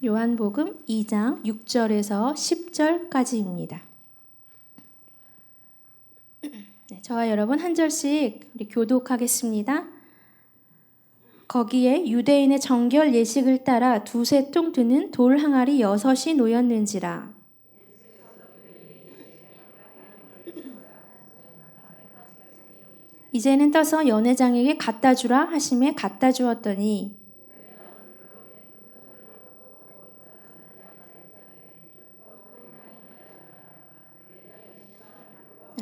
요한복음 2장 6절에서 10절까지입니다. 네, 저와 여러분 한 절씩 우리 교독하겠습니다. 거기에 유대인의 정결 예식을 따라 두세 통 드는 돌 항아리 6이 놓였는지라. 이제는 떠서 연회장에게 갖다 주라 하심에 갖다 주었더니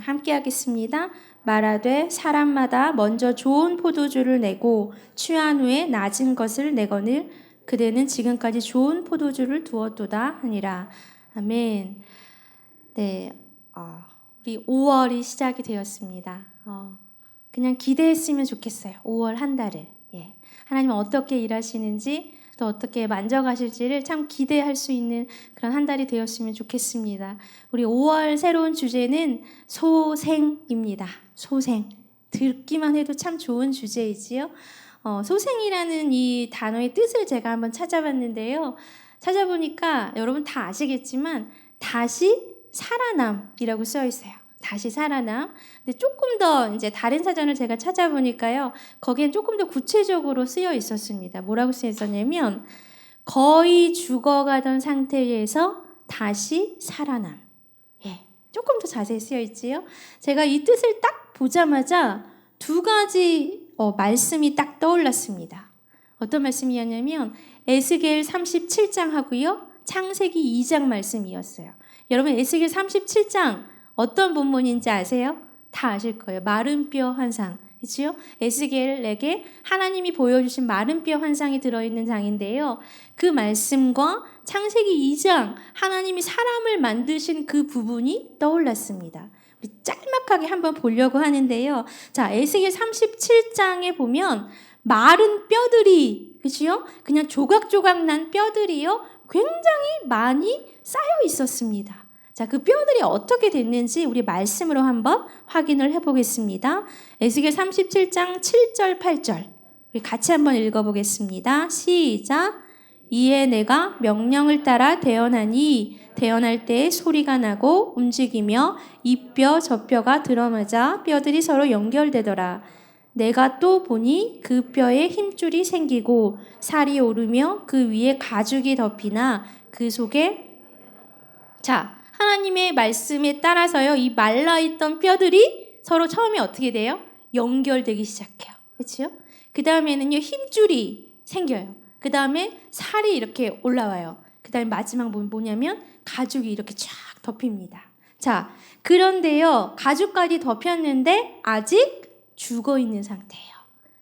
함께 하겠습니다. 말하되 사람마다 먼저 좋은 포도주를 내고 취한 후에 낮은 것을 내거늘 그대는 지금까지 좋은 포도주를 두었도다 하니라. 아멘. 네, 우리 5월이 시작이 되었습니다. 그냥 기대했으면 좋겠어요. 5월 한 달을. 하나님은 어떻게 일하시는지 또 어떻게 만져가실지를 참 기대할 수 있는 그런 한 달이 되었으면 좋겠습니다. 우리 5월 새로운 주제는 소생입니다. 소생. 듣기만 해도 참 좋은 주제이지요. 소생이라는 이 단어의 뜻을 제가 한번 찾아봤는데요. 찾아보니까 여러분 다 아시겠지만 다시 살아남이라고 써 있어요. 다시 살아남. 근데 조금 더 이제 다른 사전을 제가 찾아보니까요. 거기엔 조금 더 구체적으로 쓰여 있었습니다. 뭐라고 쓰여 있었냐면 거의 죽어가던 상태에서 다시 살아남. 조금 더 자세히 쓰여 있지요. 제가 이 뜻을 딱 보자마자 두 가지 말씀이 딱 떠올랐습니다. 어떤 말씀이었냐면 에스겔 37장 하고요. 창세기 2장 말씀이었어요. 여러분 에스겔 37장 어떤 본문인지 아세요? 다 아실 거예요. 마른 뼈 환상. 그렇죠? 에스겔에게 하나님이 보여주신 마른 뼈 환상이 들어있는 장인데요. 그 말씀과 창세기 2장 하나님이 사람을 만드신 그 부분이 떠올랐습니다. 우리 짤막하게 한번 보려고 하는데요. 자, 에스겔 37장에 보면 마른 뼈들이, 그렇죠? 그냥 조각조각 난 뼈들이요. 굉장히 많이 쌓여 있었습니다. 자, 그 뼈들이 어떻게 됐는지 우리 말씀으로 한번 확인을 해보겠습니다. 에스겔 37장 7절, 8절. 우리 같이 한번 읽어보겠습니다. 시작. 이에 내가 명령을 따라 대언하니 대언할 때 소리가 나고 움직이며 이 뼈 저 뼈가 들어맞아 뼈들이 서로 연결되더라. 내가 또 보니 그 뼈에 힘줄이 생기고 살이 오르며 그 위에 가죽이 덮이나 그 속에 하나님의 말씀에 따라서요, 이 말라있던 뼈들이 서로 처음에 어떻게 돼요? 연결되기 시작해요. 그렇죠? 그 다음에는요, 힘줄이 생겨요. 그 다음에 살이 이렇게 올라와요. 그 다음에 마지막 뭐냐면 가죽이 이렇게 쫙 덮입니다. 자, 그런데요, 가죽까지 덮였는데 아직 죽어 있는 상태예요.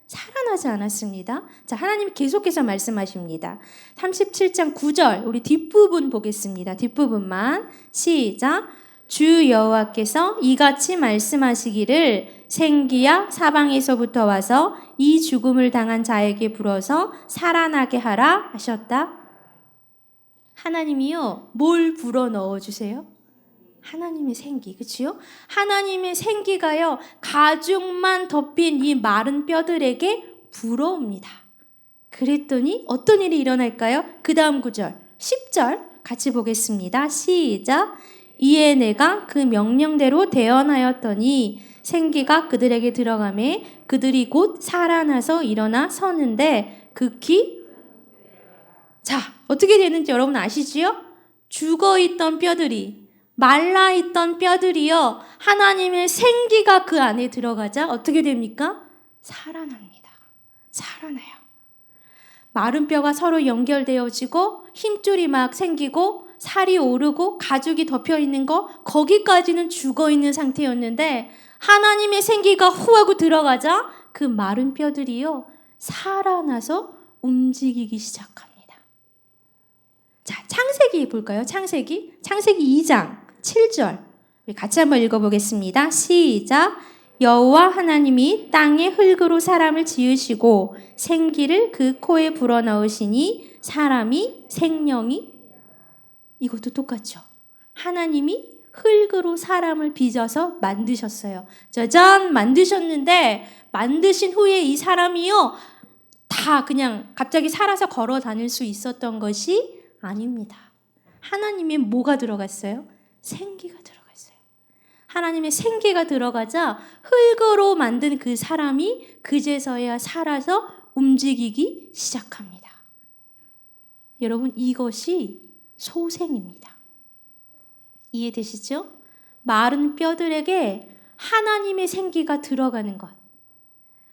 살아나지 않았습니다. 자, 하나님이 계속해서 말씀하십니다. 37장 9절 우리 뒷부분 보겠습니다. 뒷부분만 시작. 주 여호와께서 이같이 말씀하시기를 생기야 사방에서부터 와서 이 죽음을 당한 자에게 불어서 살아나게 하라 하셨다. 하나님이요, 뭘 불어 넣어주세요? 하나님의 생기, 그치요? 하나님의 생기가요, 가죽만 덮인 이 마른 뼈들에게 불어옵니다. 그랬더니 어떤 일이 일어날까요? 그 다음 구절, 10절 같이 보겠습니다. 시작. 이에 내가 그 명령대로 대언하였더니 생기가 그들에게 들어가매 그들이 곧 살아나서 일어나 서는데 극히 어떻게 되는지 여러분 아시지요? 죽어있던 뼈들이 말라있던 뼈들이요, 하나님의 생기가 그 안에 들어가자 어떻게 됩니까? 살아납니다. 살아나요. 마른 뼈가 서로 연결되어지고 힘줄이 막 생기고 살이 오르고 가죽이 덮여있는 거, 거기까지는 죽어있는 상태였는데 하나님의 생기가 후하고 들어가자 그 마른 뼈들이요, 살아나서 움직이기 시작합니다. 자, 창세기 볼까요? 창세기 2장 7절 우리 같이 한번 읽어보겠습니다. 시작. 여호와 하나님이 땅의 흙으로 사람을 지으시고 생기를 그 코에 불어넣으시니 사람이 생명이, 이것도 똑같죠. 하나님이 흙으로 사람을 빚어서 만드셨어요. 짜잔, 만드셨는데 만드신 후에 이 사람이요, 다 그냥 갑자기 살아서 걸어 다닐 수 있었던 것이 아닙니다. 하나님의 뭐가 들어갔어요? 생기가 들어갔어요. 하나님의 생기가 들어가자 흙으로 만든 그 사람이 그제서야 살아서 움직이기 시작합니다. 여러분, 이것이 소생입니다. 이해되시죠? 마른 뼈들에게 하나님의 생기가 들어가는 것.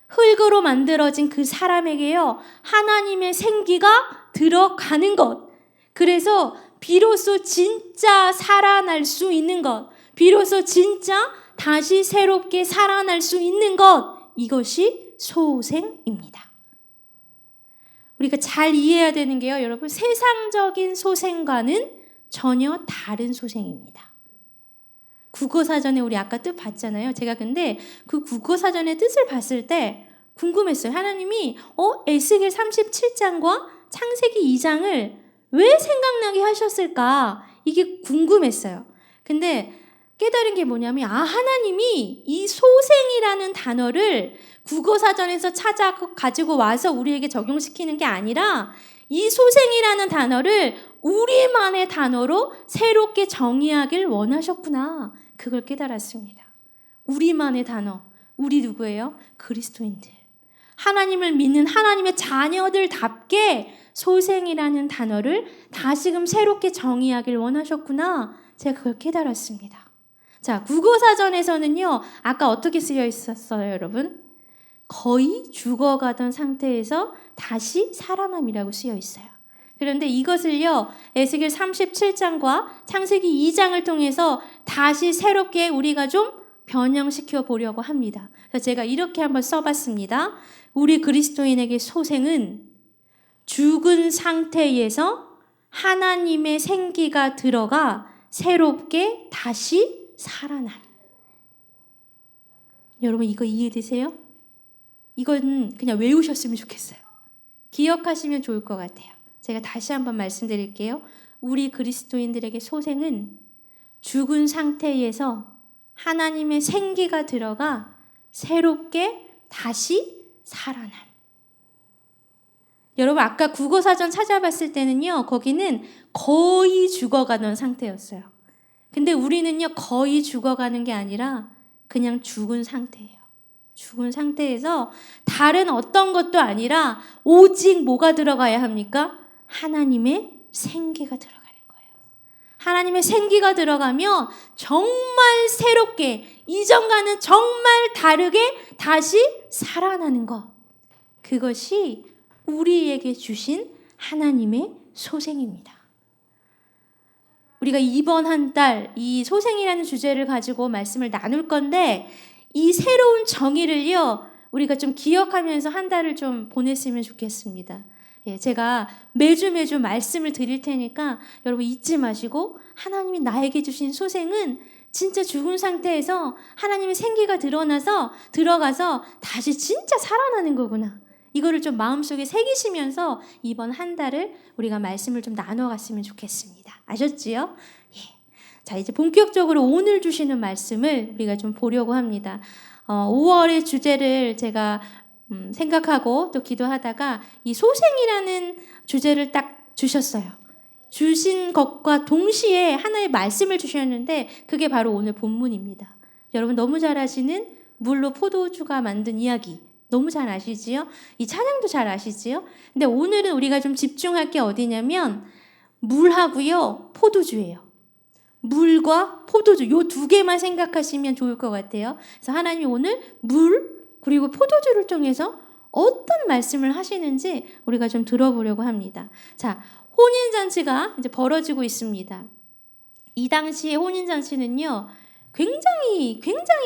흙으로 만들어진 그 사람에게요, 하나님의 생기가 들어가는 것. 그래서 비로소 진짜 살아날 수 있는 것, 비로소 진짜 다시 새롭게 살아날 수 있는 것, 이것이 소생입니다. 우리가 잘 이해해야 되는 게요, 여러분, 세상적인 소생과는 전혀 다른 소생입니다. 국어사전에 우리 아까 뜻 봤잖아요. 제가 근데 그 국어사전의 뜻을 봤을 때 궁금했어요. 하나님이 에스겔 37장과 창세기 2장을 왜 생각나게 하셨을까? 이게 궁금했어요. 근데 깨달은 게 뭐냐면, 하나님이 이 소생이라는 단어를 국어사전에서 찾아 가지고 와서 우리에게 적용시키는 게 아니라 이 소생이라는 단어를 우리만의 단어로 새롭게 정의하길 원하셨구나. 그걸 깨달았습니다. 우리만의 단어. 우리 누구예요? 그리스도인들. 하나님을 믿는 하나님의 자녀들답게 소생이라는 단어를 다시금 새롭게 정의하길 원하셨구나. 제가 그걸 깨달았습니다. 자, 국어사전에서는요, 아까 어떻게 쓰여 있었어요, 여러분? 거의 죽어가던 상태에서 다시 살아남이라고 쓰여 있어요. 그런데 이것을요, 에스겔 37장과 창세기 2장을 통해서 다시 새롭게 우리가 좀 변형시켜 보려고 합니다. 그래서 제가 이렇게 한번 써봤습니다. 우리 그리스도인에게 소생은 죽은 상태에서 하나님의 생기가 들어가 새롭게 다시 살아남. 여러분, 이거 이해되세요? 이건 그냥 외우셨으면 좋겠어요. 기억하시면 좋을 것 같아요. 제가 다시 한번 말씀드릴게요. 우리 그리스도인들에게 소생은 죽은 상태에서 하나님의 생기가 들어가 새롭게 다시 살아남. 여러분, 아까 국어사전 찾아봤을 때는요, 거기는 거의 죽어가는 상태였어요. 근데 우리는요, 거의 죽어가는 게 아니라 그냥 죽은 상태예요. 죽은 상태에서 다른 어떤 것도 아니라 오직 뭐가 들어가야 합니까? 하나님의 생기가 들어가는 거예요. 하나님의 생기가 들어가면 정말 새롭게, 이전과는 정말 다르게 다시 살아나는 것. 그것이 우리에게 주신 하나님의 소생입니다. 우리가 이번 한 달 이 소생이라는 주제를 가지고 말씀을 나눌 건데, 이 새로운 정의를요, 우리가 좀 기억하면서 한 달을 좀 보냈으면 좋겠습니다. 제가 매주 말씀을 드릴 테니까 여러분 잊지 마시고, 하나님이 나에게 주신 소생은 진짜 죽은 상태에서 하나님의 생기가 들어가서 다시 진짜 살아나는 거구나. 이거를 좀 마음속에 새기시면서 이번 한 달을 우리가 말씀을 좀 나눠갔으면 좋겠습니다. 아셨지요? 자, 이제 본격적으로 오늘 주시는 말씀을 우리가 좀 보려고 합니다. 5월의 주제를 제가 생각하고 또 기도하다가 이 소생이라는 주제를 딱 주셨어요. 주신 것과 동시에 하나의 말씀을 주셨는데 그게 바로 오늘 본문입니다. 여러분 너무 잘 아시는 물로 포도주가 만든 이야기 너무 잘 아시지요? 이 찬양도 잘 아시지요? 근데 오늘은 우리가 좀 집중할 게 어디냐면 물하고요 포도주예요. 물과 포도주 요 두 개만 생각하시면 좋을 것 같아요. 그래서 하나님이 오늘 물 그리고 포도주를 통해서 어떤 말씀을 하시는지 우리가 좀 들어보려고 합니다. 자, 혼인잔치가 이제 벌어지고 있습니다. 이 당시에 혼인잔치는요, 굉장히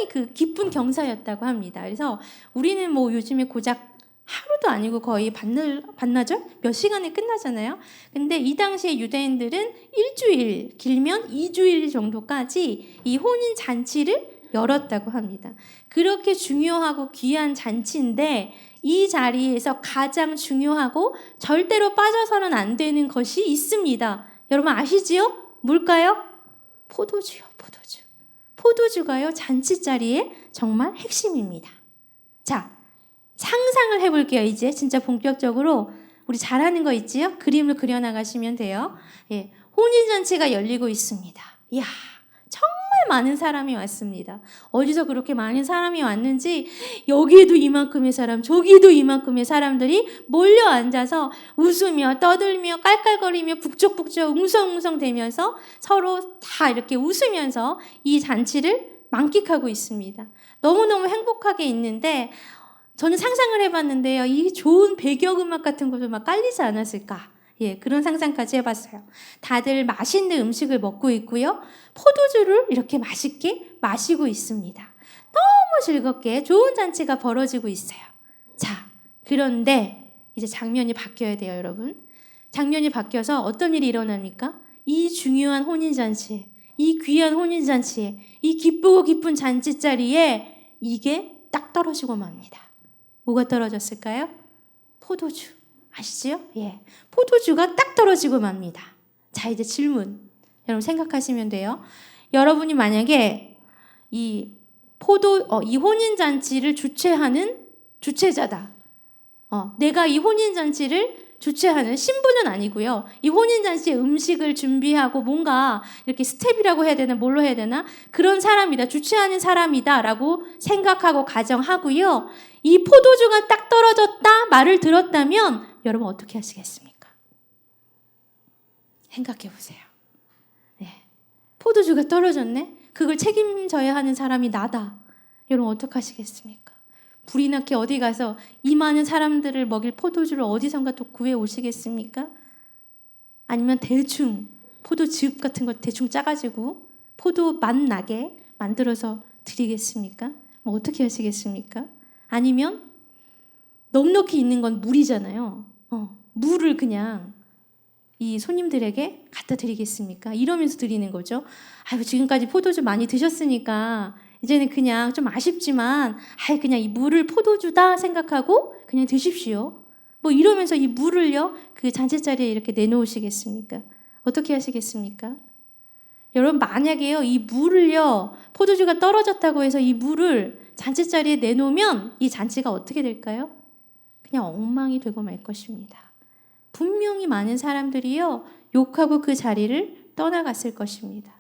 그 기쁜 경사였다고 합니다. 그래서 우리는 뭐 요즘에 고작 하루도 아니고 거의 반나절? 몇 시간에 끝나잖아요. 근데 이 당시에 유대인들은 일주일, 길면 2주일 정도까지 이 혼인 잔치를 열었다고 합니다. 그렇게 중요하고 귀한 잔치인데 이 자리에서 가장 중요하고 절대로 빠져서는 안 되는 것이 있습니다. 여러분 아시지요? 뭘까요? 포도주요, 포도주. 포도주가요, 잔치 자리에 정말 핵심입니다. 자, 상상을 해볼게요. 이제 진짜 본격적으로 우리 잘하는 거 있지요? 그림을 그려나가시면 돼요. 예, 혼인잔치가 열리고 있습니다. 이야, 정말 많은 사람이 왔습니다. 어디서 그렇게 많은 사람이 왔는지 여기에도 이만큼의 사람, 저기에도 이만큼의 사람들이 몰려 앉아서 웃으며 떠들며 깔깔거리며 북적북적 웅성웅성대면서 서로 다 이렇게 웃으면서 이 잔치를 만끽하고 있습니다. 너무너무 행복하게 있는데 저는 상상을 해봤는데요. 이 좋은 배경음악 같은 것을 막 깔리지 않았을까? 예, 그런 상상까지 해봤어요. 다들 맛있는 음식을 먹고 있고요. 포도주를 이렇게 맛있게 마시고 있습니다. 너무 즐겁게 좋은 잔치가 벌어지고 있어요. 자, 그런데 이제 장면이 바뀌어야 돼요, 여러분. 장면이 바뀌어서 어떤 일이 일어납니까? 이 중요한 혼인잔치에, 이 귀한 혼인잔치에, 이 기쁘고 기쁜 잔치 자리에 이게 딱 떨어지고 맙니다. 뭐가 떨어졌을까요? 포도주. 아시죠? 예. 포도주가 딱 떨어지고 맙니다. 자, 이제 질문. 여러분 생각하시면 돼요. 여러분이 만약에 이 혼인잔치를 주최하는 주최자다. 내가 이 혼인잔치를 주최하는 신부는 아니고요. 이 혼인잔치에 음식을 준비하고 뭔가 이렇게 스텝이라고 해야 되나 뭘로 해야 되나 그런 사람이다. 주최하는 사람이다 라고 생각하고 가정하고요. 이 포도주가 딱 떨어졌다 말을 들었다면 여러분 어떻게 하시겠습니까? 생각해 보세요. 네. 포도주가 떨어졌네? 그걸 책임져야 하는 사람이 나다. 여러분 어떻게 하시겠습니까? 불이 나게 어디 가서 이 많은 사람들을 먹일 포도주를 어디선가 또 구해 오시겠습니까? 아니면 대충 포도즙 같은 거 대충 짜가지고 포도 맛 나게 만들어서 드리겠습니까? 뭐 어떻게 하시겠습니까? 아니면 넉넉히 있는 건 물이잖아요. 물을 그냥 이 손님들에게 갖다 드리겠습니까? 이러면서 드리는 거죠. 아이고 지금까지 포도주 많이 드셨으니까 이제는 그냥 좀 아쉽지만 그냥 이 물을 포도주다 생각하고 그냥 드십시오. 뭐 이러면서 이 물을요 그 잔치 자리에 이렇게 내놓으시겠습니까? 어떻게 하시겠습니까? 여러분 만약에요 이 물을요 포도주가 떨어졌다고 해서 이 물을 잔치 자리에 내놓으면 이 잔치가 어떻게 될까요? 그냥 엉망이 되고 말 것입니다. 분명히 많은 사람들이요 욕하고 그 자리를 떠나갔을 것입니다.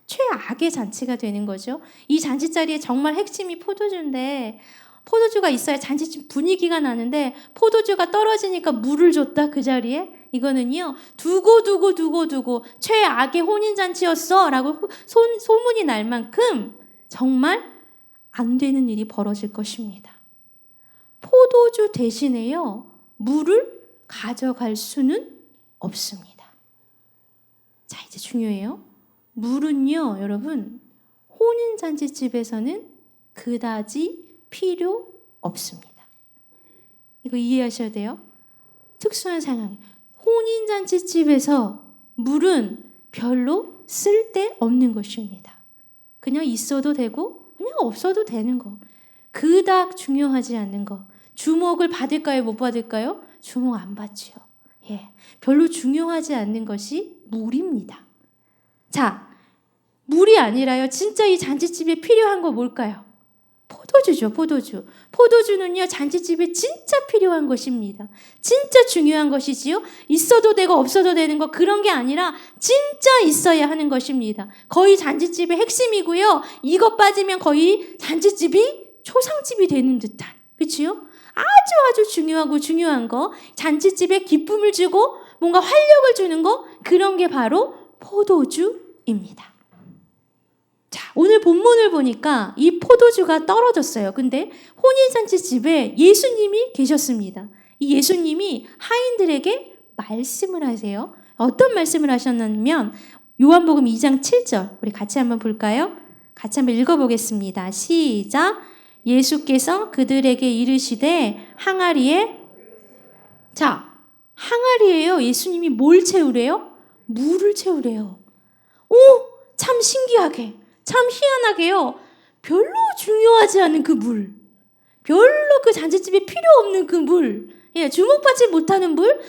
최악의 잔치가 되는 거죠. 이 잔치 자리에 정말 핵심이 포도주인데 포도주가 있어야 잔치집 분위기가 나는데 포도주가 떨어지니까 물을 줬다 그 자리에 이거는요 두고 최악의 혼인잔치였어 라고 소문이 날 만큼 정말 안 되는 일이 벌어질 것입니다. 포도주 대신에요 물을 가져갈 수는 없습니다. 자 이제 중요해요. 물은요 여러분 혼인잔치집에서는 그다지 필요 없습니다. 이거 이해하셔야 돼요. 특수한 상황. 혼인잔치집에서 물은 별로 쓸데없는 것입니다. 그냥 있어도 되고 그냥 없어도 되는 거. 그닥 중요하지 않는 거. 주목을 받을까요? 못 받을까요? 주목 안 받지요. 예, 별로 중요하지 않는 것이 물입니다. 자, 물이 아니라요. 진짜 이 잔치집에 필요한 거 뭘까요? 포도주죠, 포도주. 포도주는요, 잔치집에 진짜 필요한 것입니다. 진짜 중요한 것이지요. 있어도 되고 없어도 되는 거 그런 게 아니라 진짜 있어야 하는 것입니다. 거의 잔치집의 핵심이고요. 이것 빠지면 거의 잔치집이 초상집이 되는 듯한. 그치요? 아주 중요하고 중요한 거. 잔치집에 기쁨을 주고 뭔가 활력을 주는 거. 그런 게 바로 포도주입니다. 자, 오늘 본문을 보니까 이 포도주가 떨어졌어요. 근데 혼인잔치 집에 예수님이 계셨습니다. 이 예수님이 하인들에게 말씀을 하세요. 어떤 말씀을 하셨냐면 요한복음 2장 7절 우리 같이 한번 볼까요? 같이 한번 읽어보겠습니다. 시작. 예수께서 그들에게 이르시되 항아리에 자, 항아리에요. 예수님이 뭘 채우래요? 물을 채우래요. 오, 참 신기하게. 참 희한하게요. 별로 중요하지 않은 그 물. 별로 그 잔치집에 필요 없는 그 물. 예, 주목받지 못하는 물.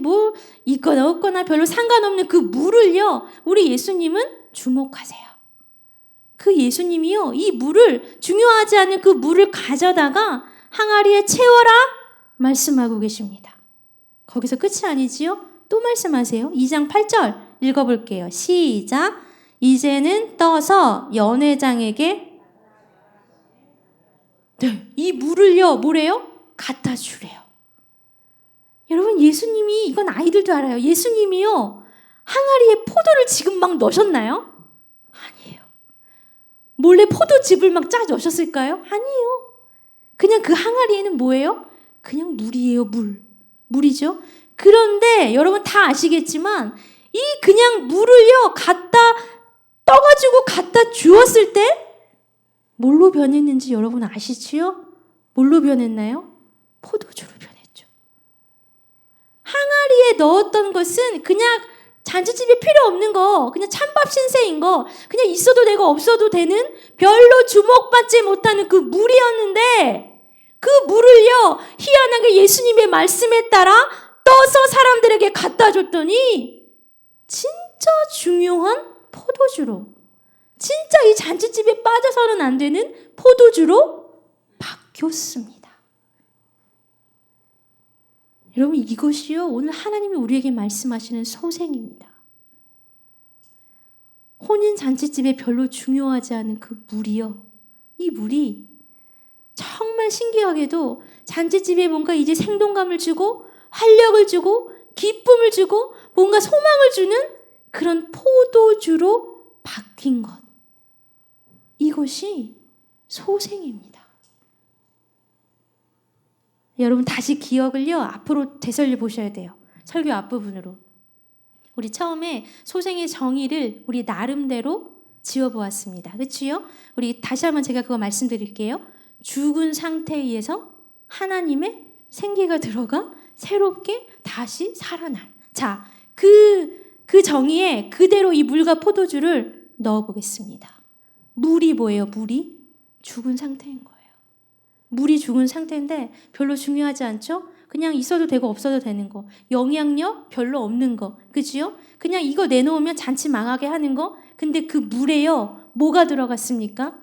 뭐 있거나 없거나 별로 상관없는 그 물을요. 우리 예수님은 주목하세요. 그 예수님이요. 이 물을 중요하지 않은 그 물을 가져다가 항아리에 채워라 말씀하고 계십니다. 거기서 끝이 아니지요? 또 말씀하세요. 2장 8절 읽어볼게요. 시작. 이제는 떠서 연회장에게 이 물을요, 뭐래요? 갖다 주래요. 여러분, 예수님이, 이건 아이들도 알아요. 예수님이요, 항아리에 포도를 지금 막 넣으셨나요? 아니에요. 몰래 포도즙을 막 짜 넣으셨을까요? 아니에요. 그냥 그 항아리에는 뭐예요? 그냥 물이에요, 물. 물이죠. 그런데 여러분 다 아시겠지만 이 그냥 물을요 떠가지고 갖다 주었을 때 뭘로 변했는지 여러분 아시지요? 뭘로 변했나요? 포도주로 변했죠. 항아리에 넣었던 것은 그냥 잔치집에 필요 없는 거, 그냥 찬밥 신세인 거, 그냥 있어도 되고 없어도 되는 별로 주목받지 못하는 그 물이었는데 그 물을요 희한하게 예수님의 말씀에 따라 떠서 사람들에게 갖다 줬더니 진짜 중요한 포도주로, 진짜 이 잔치집에 빠져서는 안 되는 포도주로 바뀌었습니다. 여러분, 이것이요 오늘 하나님이 우리에게 말씀하시는 소생입니다. 혼인 잔치집에 별로 중요하지 않은 그 물이요, 이 물이 정말 신기하게도 잔치집에 뭔가 이제 생동감을 주고 활력을 주고 기쁨을 주고 뭔가 소망을 주는 그런 포도주로 바뀐 것, 이것이 소생입니다. 여러분, 다시 기억을요 앞으로 되살려 보셔야 돼요. 설교 앞부분으로 우리 처음에 소생의 정의를 우리 나름대로 지어보았습니다. 그렇지요? 우리 다시 한번 제가 그거 말씀드릴게요. 죽은 상태에서 하나님의 생기가 들어가 새롭게 다시 살아난. 자, 그 정의에 그대로 이 물과 포도주를 넣어보겠습니다. 물이 뭐예요? 물이 죽은 상태인 거예요. 물이 죽은 상태인데 별로 중요하지 않죠? 그냥 있어도 되고 없어도 되는 거. 영향력 별로 없는 거. 그치요? 그냥 이거 내놓으면 잔치 망하게 하는 거. 근데 그 물에요, 뭐가 들어갔습니까?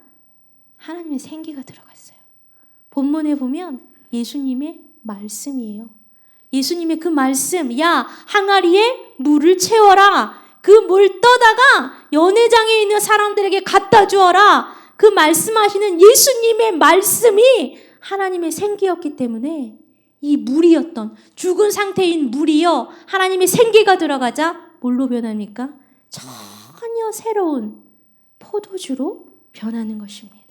하나님의 생기가 들어갔어요. 본문에 보면 예수님의 말씀이에요. 예수님의 그 말씀, 야, 항아리에 물을 채워라. 그 물 떠다가 연회장에 있는 사람들에게 갖다 주어라. 그 말씀하시는 예수님의 말씀이 하나님의 생기였기 때문에 이 물이었던, 죽은 상태인 물이요, 하나님의 생기가 들어가자 뭘로 변합니까? 전혀 새로운 포도주로 변하는 것입니다.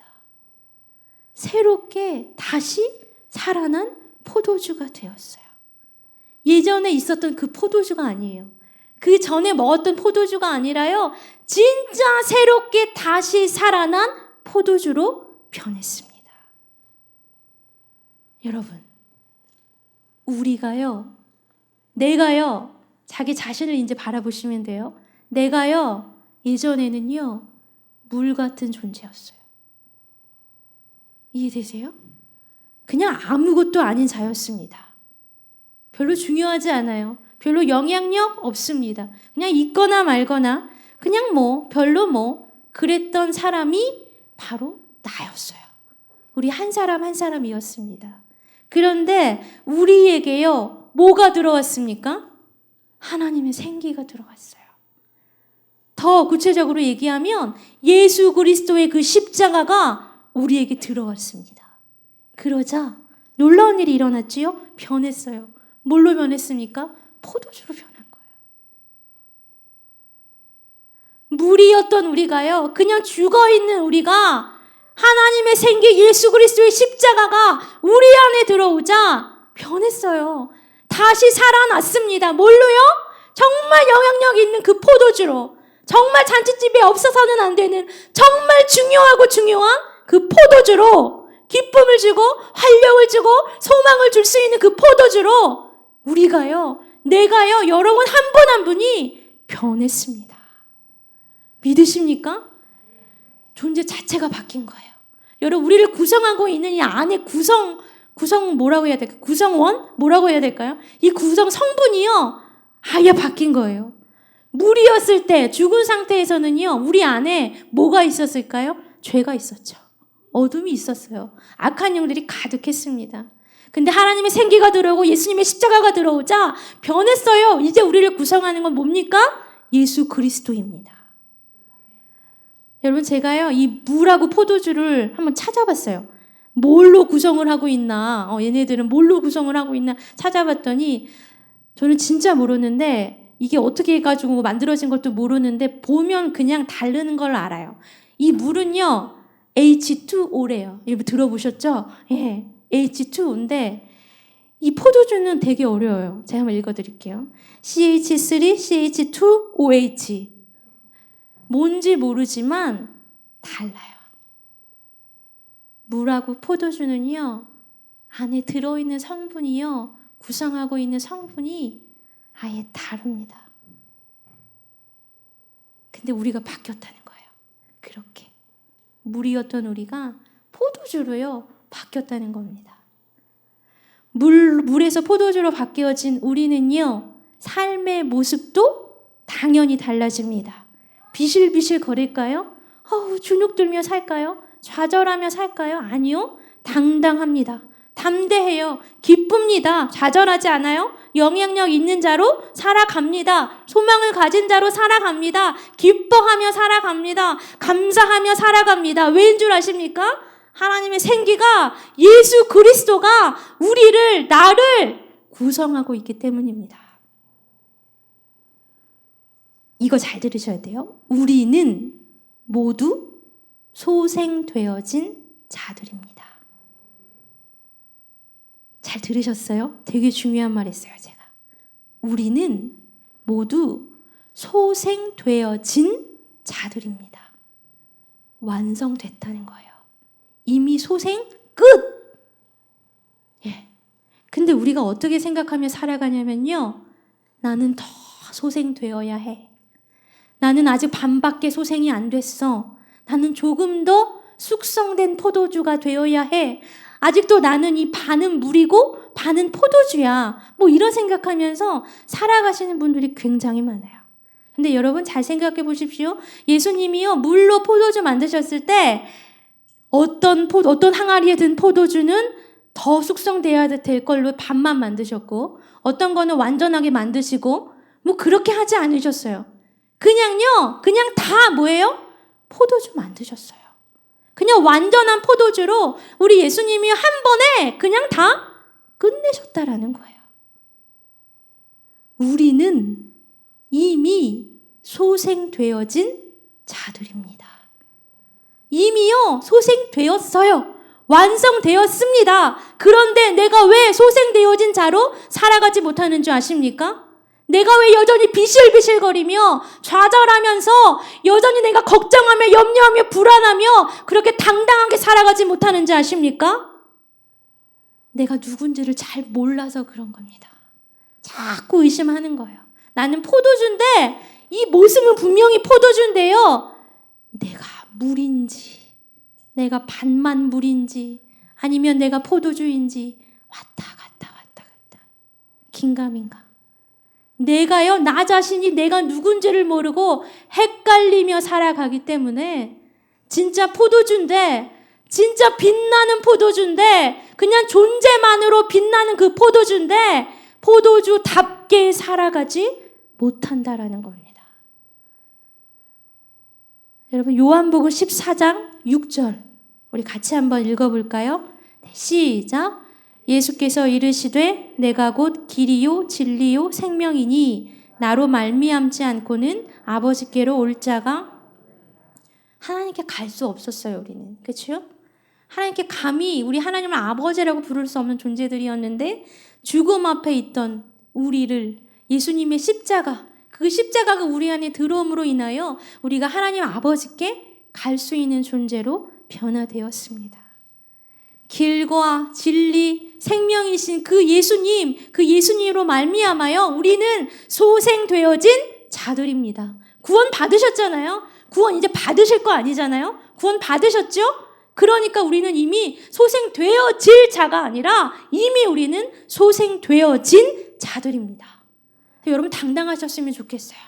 새롭게 다시 살아난 포도주가 되었어요. 예전에 있었던 그 포도주가 아니에요. 그 전에 먹었던 포도주가 아니라요, 진짜 새롭게 다시 살아난 포도주로 변했습니다. 여러분, 우리가요, 내가요, 자기 자신을 이제 바라보시면 돼요. 내가요, 예전에는요, 물 같은 존재였어요. 이해되세요? 그냥 아무것도 아닌 자였습니다. 별로 중요하지 않아요. 별로 영향력 없습니다. 그냥 있거나 말거나 그냥 별로 그랬던 사람이 바로 나였어요. 우리 한 사람 한 사람이었습니다. 그런데 우리에게요, 뭐가 들어왔습니까? 하나님의 생기가 들어왔어요. 더 구체적으로 얘기하면 예수 그리스도의 그 십자가가 우리에게 들어왔습니다. 그러자 놀라운 일이 일어났지요? 변했어요. 뭘로 변했습니까? 포도주로 변한 거예요. 물이었던 우리가요, 그냥 죽어있는 우리가 하나님의 생기 예수 그리스도의 십자가가 우리 안에 들어오자 변했어요. 다시 살아났습니다. 뭘로요? 정말 영향력 있는 그 포도주로, 정말 잔치집에 없어서는 안 되는 정말 중요하고 중요한 그 포도주로, 기쁨을 주고 활력을 주고 소망을 줄 수 있는 그 포도주로 우리가요, 내가요, 여러분 한 분 한 분이 변했습니다. 믿으십니까? 존재 자체가 바뀐 거예요. 여러분, 우리를 구성하고 있는 이 안에 구성 뭐라고 해야 될까요? 구성원? 뭐라고 해야 될까요? 이 구성 성분이요, 아예 바뀐 거예요. 물이었을 때, 죽은 상태에서는요, 우리 안에 뭐가 있었을까요? 죄가 있었죠. 어둠이 있었어요. 악한 영들이 가득했습니다. 근데 하나님의 생기가 들어오고 예수님의 십자가가 들어오자 변했어요. 이제 우리를 구성하는 건 뭡니까? 예수 그리스도입니다. 여러분, 제가요, 이 물하고 포도주를 한번 찾아봤어요. 뭘로 구성을 하고 있나, 얘네들은 뭘로 구성을 하고 있나 찾아봤더니 저는 진짜 모르는데, 이게 어떻게 해가지고 만들어진 것도 모르는데 보면 그냥 다르는 걸 알아요. 이 물은요, H2O래요. 여러분 들어보셨죠? 예, H2O인데 이 포도주는 되게 어려워요. 제가 한번 읽어드릴게요. CH3, CH2OH. 뭔지 모르지만 달라요. 물하고 포도주는요, 안에 들어있는 성분이요, 구성하고 있는 성분이 아예 다릅니다. 근데 우리가 바뀌었다는 거예요. 그렇게. 물이었던 우리가 포도주로요, 바뀌었다는 겁니다. 물에서 포도주로 바뀌어진 우리는요, 삶의 모습도 당연히 달라집니다. 비실비실 거릴까요? 주눅 들며 살까요? 좌절하며 살까요? 아니요. 당당합니다. 담대해요. 기쁩니다. 좌절하지 않아요. 영향력 있는 자로 살아갑니다. 소망을 가진 자로 살아갑니다. 기뻐하며 살아갑니다. 감사하며 살아갑니다. 왜인 줄 아십니까? 하나님의 생기가, 예수 그리스도가 우리를, 나를 구성하고 있기 때문입니다. 이거 잘 들으셔야 돼요. 우리는 모두 소생되어진 자들입니다. 잘 들으셨어요? 되게 중요한 말 했어요, 제가. 우리는 모두 소생되어진 자들입니다. 완성됐다는 거예요. 이미 소생 끝! 예. 근데 우리가 어떻게 생각하며 살아가냐면요, 나는 더 소생되어야 해. 나는 아직 반밖에 소생이 안 됐어. 나는 조금 더 숙성된 포도주가 되어야 해. 아직도 나는 이 반은 물이고 반은 포도주야. 뭐 이런 생각하면서 살아가시는 분들이 굉장히 많아요. 근데 여러분 잘 생각해 보십시오. 예수님이요, 물로 포도주 만드셨을 때 어떤 항아리에 든 포도주는 더 숙성돼야 될 걸로 반만 만드셨고, 어떤 거는 완전하게 만드시고, 뭐 그렇게 하지 않으셨어요. 그냥 다 뭐예요? 포도주 만드셨어요. 그냥 완전한 포도주로 우리 예수님이 한 번에 그냥 다 끝내셨다라는 거예요. 우리는 이미 소생되어진 자들입니다. 이미요, 소생되었어요. 완성되었습니다. 그런데 내가 왜 소생되어진 자로 살아가지 못하는 줄 아십니까? 내가 왜 여전히 비실비실거리며 좌절하면서 여전히 내가 걱정하며 염려하며 불안하며 그렇게 당당하게 살아가지 못하는지 아십니까? 내가 누군지를 잘 몰라서 그런 겁니다. 자꾸 의심하는 거예요. 나는 포도주인데, 이 모습은 분명히 포도주인데요, 내가 물인지, 내가 반만 물인지, 아니면 내가 포도주인지 왔다 갔다 긴가민가. 내가요, 나 자신이 내가 누군지를 모르고 헷갈리며 살아가기 때문에 진짜 포도주인데, 진짜 빛나는 포도주인데, 그냥 존재만으로 빛나는 그 포도주인데 포도주답게 살아가지 못한다라는 겁니다. 여러분, 요한복음 14장 6절 우리 같이 한번 읽어볼까요? 네, 시작. 예수께서 이르시되 내가 곧 길이요 진리요 생명이니 나로 말미암지 않고는 아버지께로 올 자가. 하나님께 갈 수 없었어요, 우리는. 그렇죠? 하나님께 감히 우리 하나님을 아버지라고 부를 수 없는 존재들이었는데, 죽음 앞에 있던 우리를 예수님의 십자가, 그 십자가가 우리 안에 들어옴으로 인하여 우리가 하나님 아버지께 갈 수 있는 존재로 변화되었습니다. 길과 진리, 생명이신 그 예수님으로 말미암아요 우리는 소생되어진 자들입니다. 구원 받으셨잖아요. 구원 이제 받으실 거 아니잖아요. 구원 받으셨죠? 그러니까 우리는 이미 소생되어질 자가 아니라 이미 우리는 소생되어진 자들입니다. 여러분 당당하셨으면 좋겠어요.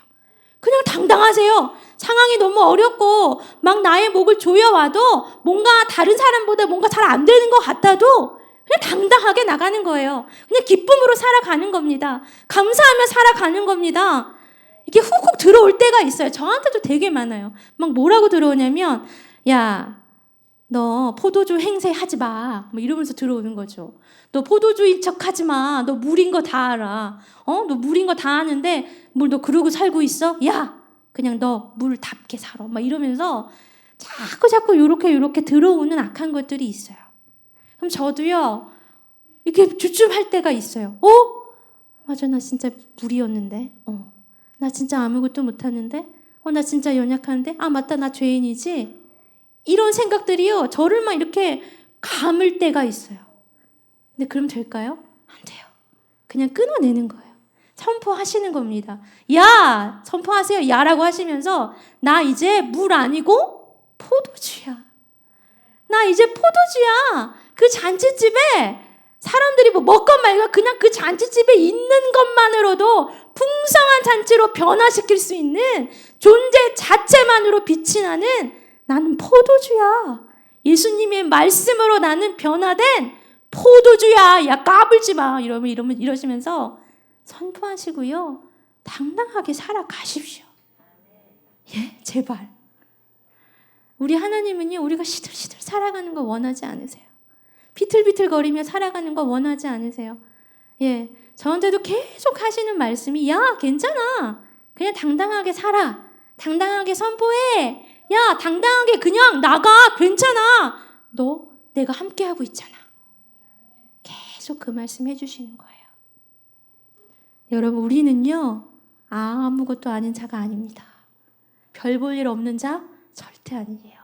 그냥 당당하세요. 상황이 너무 어렵고 막 나의 목을 조여와도 뭔가 다른 사람보다 뭔가 잘 안 되는 것 같아도 그냥 당당하게 나가는 거예요. 그냥 기쁨으로 살아가는 겁니다. 감사하며 살아가는 겁니다. 이게 훅훅 들어올 때가 있어요. 저한테도 되게 많아요. 막 뭐라고 들어오냐면, 야, 너 포도주 행세하지 마. 뭐 이러면서 들어오는 거죠. 너 포도주인 척 하지 마. 너 물인 거 다 알아. 너 물인 거 다 아는데 뭘 너 그러고 살고 있어? 야, 그냥 너 물답게 살아. 막 이러면서 자꾸 요렇게 들어오는 악한 것들이 있어요. 그럼 저도요, 이렇게 주춤할 때가 있어요. 맞아, 나 진짜 물이었는데. 나 진짜 아무것도 못하는데. 나 진짜 연약한데. 아, 맞다, 나 죄인이지. 이런 생각들이요, 저를 막 이렇게 감을 때가 있어요. 근데 그럼 될까요? 안 돼요. 그냥 끊어내는 거예요. 선포하시는 겁니다. 야! 선포하세요. 야라고 하시면서, 나 이제 물 아니고 포도주야. 나 이제 포도주야. 그 잔치집에 사람들이 뭐 먹건 말건 그냥 그 잔치집에 있는 것만으로도 풍성한 잔치로 변화시킬 수 있는 존재 자체만으로 빛이 나는, 나는 포도주야. 예수님의 말씀으로 나는 변화된 포도주야. 야, 까불지 마. 이러시면서 선포하시고요. 당당하게 살아가십시오. 예, 제발. 우리 하나님은요, 우리가 시들시들 살아가는 거 원하지 않으세요. 비틀비틀거리며 살아가는 거 원하지 않으세요. 예, 저한테도 계속 하시는 말씀이, 야, 괜찮아. 그냥 당당하게 살아. 당당하게 선포해. 야, 당당하게 그냥 나가. 괜찮아. 너 내가 함께하고 있잖아. 계속 그 말씀 해주시는 거예요. 여러분, 우리는요, 아무것도 아닌 자가 아닙니다. 별 볼 일 없는 자 절대 아니에요.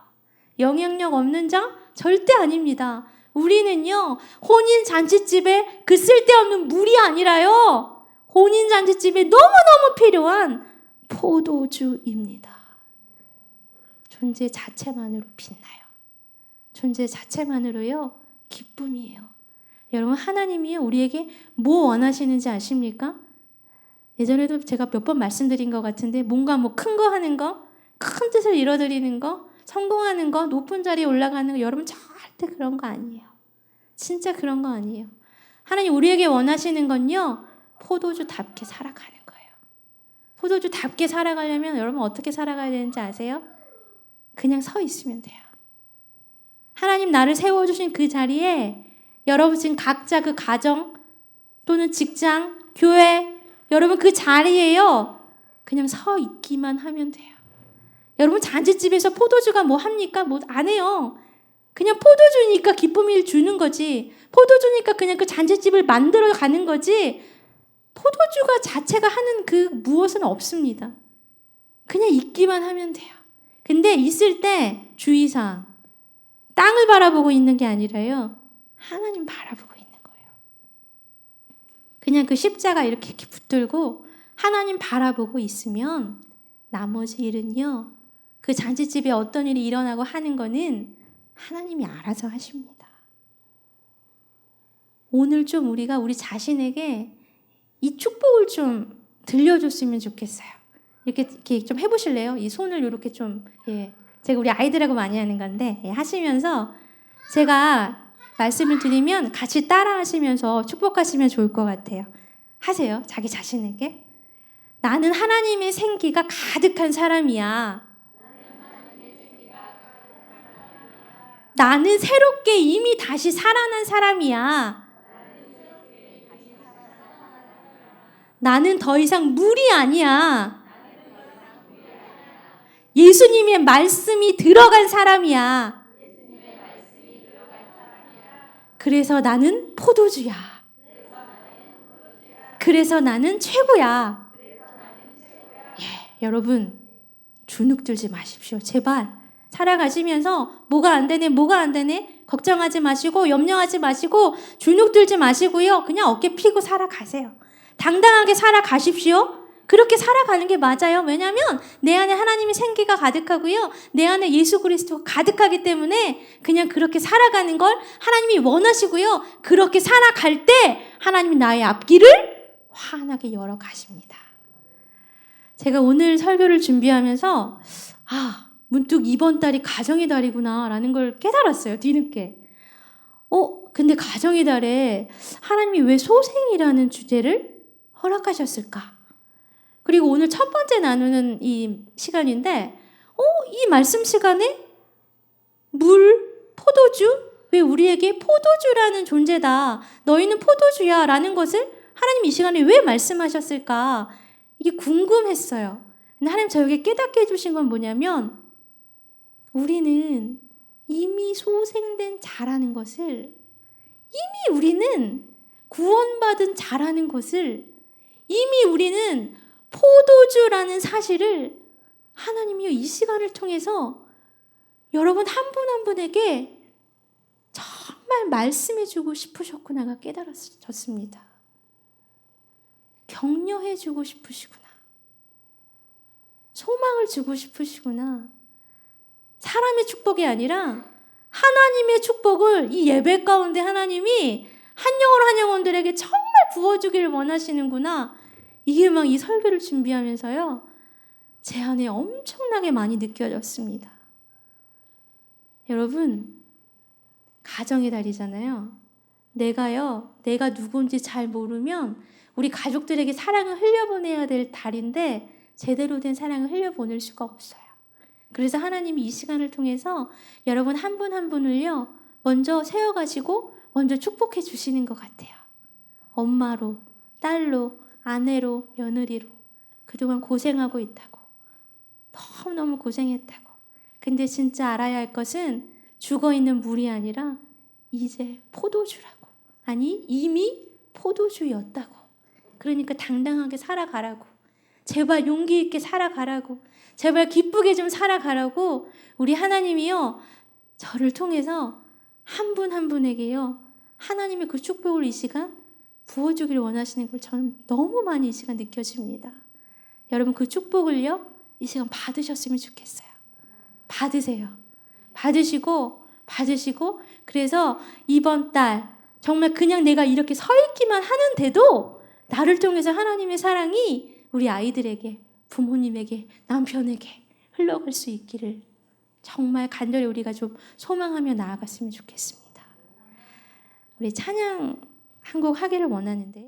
영향력 없는 자 절대 아닙니다. 우리는요, 혼인 잔치집에 그 쓸데없는 물이 아니라요, 혼인 잔치집에 너무너무 필요한 포도주입니다. 존재 자체만으로 빛나요. 존재 자체만으로요, 기쁨이에요. 여러분, 하나님이요, 우리에게 뭐 원하시는지 아십니까? 예전에도 제가 몇 번 말씀드린 것 같은데, 뭔가 뭐 큰 거 하는 거, 큰 뜻을 이뤄드리는 거, 성공하는 거, 높은 자리에 올라가는 거, 여러분 절대 그런 거 아니에요. 진짜 그런 거 아니에요. 하나님 우리에게 원하시는 건요, 포도주답게 살아가는 거예요. 포도주답게 살아가려면 여러분 어떻게 살아가야 되는지 아세요? 그냥 서 있으면 돼요. 하나님 나를 세워주신 그 자리에 여러분 지금 각자 그 가정 또는 직장, 교회, 여러분 그 자리에요, 그냥 서 있기만 하면 돼요. 여러분 잔치집에서 포도주가 뭐 합니까? 뭐 안 해요. 그냥 포도주니까 기쁨을 주는 거지. 포도주니까 그냥 그 잔치집을 만들어 가는 거지. 포도주가 자체가 하는 그 무엇은 없습니다. 그냥 있기만 하면 돼요. 근데 있을 때 주의사항, 땅을 바라보고 있는 게 아니라요, 하나님 바라보고 있는 거예요. 그냥 그 십자가 이렇게 붙들고 하나님 바라보고 있으면 나머지 일은요, 그 잔치집에 어떤 일이 일어나고 하는 거는 하나님이 알아서 하십니다. 오늘 좀 우리가 우리 자신에게 이 축복을 좀 들려줬으면 좋겠어요. 이렇게 좀 해보실래요? 이 손을 이렇게 좀, 예, 제가 우리 아이들하고 많이 하는 건데, 예, 하시면서 제가 말씀을 드리면 같이 따라 하시면서 축복하시면 좋을 것 같아요. 하세요. 자기 자신에게. 나는 하나님의 생기가 가득한 사람이야. 나는 새롭게 이미 다시 살아난 사람이야. 나는 더 이상 물이 아니야. 예수님의 말씀이 들어간 사람이야. 그래서 나는 포도주야. 그래서 나는 최고야. 예, 여러분 주눅 들지 마십시오. 제발. 살아가시면서 뭐가 안 되네 걱정하지 마시고 염려하지 마시고 주눅 들지 마시고요, 그냥 어깨 펴고 살아가세요. 당당하게 살아가십시오. 그렇게 살아가는 게 맞아요. 왜냐하면 내 안에 하나님의 생기가 가득하고요, 내 안에 예수 그리스도가 가득하기 때문에 그냥 그렇게 살아가는 걸 하나님이 원하시고요, 그렇게 살아갈 때 하나님이 나의 앞길을 환하게 열어 가십니다. 제가 오늘 설교를 준비하면서 문득 이번 달이 가정의 달이구나 라는 걸 깨달았어요. 뒤늦게. 근데 가정의 달에 하나님이 왜 소생이라는 주제를 허락하셨을까? 그리고 오늘 첫 번째 나누는 이 시간인데, 이 말씀 시간에 물, 포도주, 왜 우리에게 포도주라는 존재다, 너희는 포도주야 라는 것을 하나님 이 시간에 왜 말씀하셨을까? 이게 궁금했어요. 근데 하나님 저에게 깨닫게 해주신 건 뭐냐면, 우리는 이미 소생된 자라는 것을, 이미 우리는 구원받은 자라는 것을, 이미 우리는 포도주라는 사실을 하나님이 이 시간을 통해서 여러분 한 분 한 분에게 정말 말씀해 주고 싶으셨구나가 깨달아졌습니다. 격려해 주고 싶으시구나. 소망을 주고 싶으시구나. 사람의 축복이 아니라 하나님의 축복을 이 예배 가운데 하나님이 한 영혼 한 영혼들에게 정말 부어주기를 원하시는구나. 이게 막 이 설교를 준비하면서요, 제 안에 엄청나게 많이 느껴졌습니다. 여러분, 가정의 달이잖아요. 내가 누군지 잘 모르면 우리 가족들에게 사랑을 흘려보내야 될 달인데 제대로 된 사랑을 흘려보낼 수가 없어요. 그래서 하나님이 이 시간을 통해서 여러분 한 분 한 분을요, 먼저 세워가지고 먼저 축복해 주시는 것 같아요. 엄마로, 딸로, 아내로, 며느리로 그동안 고생하고 있다고, 너무너무 고생했다고. 근데 진짜 알아야 할 것은 죽어있는 물이 아니라 이제 포도주라고. 아니, 이미 포도주였다고. 그러니까 당당하게 살아가라고. 제발 용기 있게 살아가라고. 제발 기쁘게 좀 살아가라고. 우리 하나님이요, 저를 통해서 한 분 한 분에게요, 하나님의 그 축복을 이 시간 부어주기를 원하시는 걸 저는 너무 많이 이 시간 느껴집니다. 여러분 그 축복을요, 이 시간 받으셨으면 좋겠어요. 받으세요. 받으시고 그래서 이번 달 정말 그냥 내가 이렇게 서 있기만 하는데도 나를 통해서 하나님의 사랑이 우리 아이들에게, 부모님에게, 남편에게 흘러갈 수 있기를 정말 간절히 우리가 좀 소망하며 나아갔으면 좋겠습니다. 우리 찬양 한 곡 하기를 원하는데